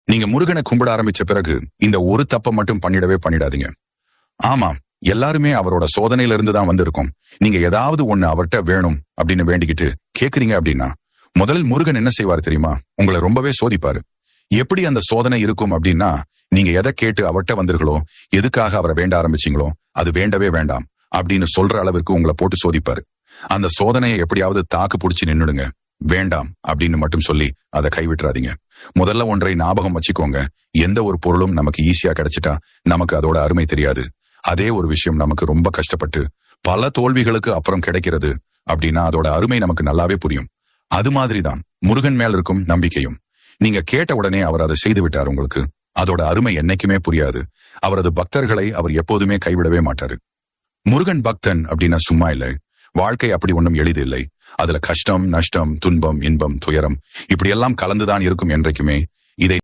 நீங்க முருகனை கும்பிட ஆரம்பிச்ச பிறகு இந்த ஒரு தப்பை மட்டும் பண்ணிடாதீங்க. ஆமாம், எல்லாருமே அவரோட சோதனையில இருந்து தான் வந்திருக்கோம். நீங்க ஏதாவது ஒண்ணு அவர்கிட்ட வேணும் அப்படின்னு வேண்டிக்கிட்டு கேக்குறீங்க அப்படின்னா முதலில் முருகன் என்ன செய்வார் தெரியுமா? உங்களை ரொம்பவே சோதிப்பாரு. எப்படி அந்த சோதனை இருக்கும் அப்படின்னா, நீங்க எதை கேட்டு அவர்கிட்ட வந்தீர்களோ, எதுக்காக அவரை வேண்ட ஆரம்பிச்சீங்களோ அது வேண்டவே வேண்டாம் அப்படின்னு சொல்ற அளவிற்கு உங்களை போட்டு சோதிப்பாரு. அந்த சோதனையை எப்படியாவது தாக்கு பிடிச்சு நின்னுடுங்க. வேண்டாம் அப்படின்னு மட்டும் சொல்லி அதை கைவிட்டுறாதீங்க. முதல்ல ஒன்றை ஞாபகம் வச்சுக்கோங்க. எந்த ஒரு பொருளும் நமக்கு ஈஸியா கிடைச்சிட்டா நமக்கு அதோட அருமை தெரியாது. அதே ஒரு விஷயம் நமக்கு ரொம்ப கஷ்டப்பட்டு பல தோல்விகளுக்கு அப்புறம் கிடைக்கிறது அப்படின்னா அதோட அருமை நமக்கு நல்லாவே புரியும். அது மாதிரிதான் முருகன் மேல் இருக்கும் நம்பிக்கையும். நீங்க கேட்ட உடனே அவர் அதை செய்து விட்டார் உங்களுக்கு. அதோட அருமை என்னைக்குமே புரியாது. அவரது பக்தர்களை அவர் எப்போதுமே கைவிடவே மாட்டாரு. முருகன் பக்தன் அப்படின்னா சும்மா இல்லை. வாழ்க்கை அப்படி ஒன்றும் எளிது இல்லை. அதுல கஷ்டம், நஷ்டம், துன்பம், இன்பம், துயரம் இப்படி எல்லாம் கலந்துதான் இருக்கும் என்றைக்குமே. இதை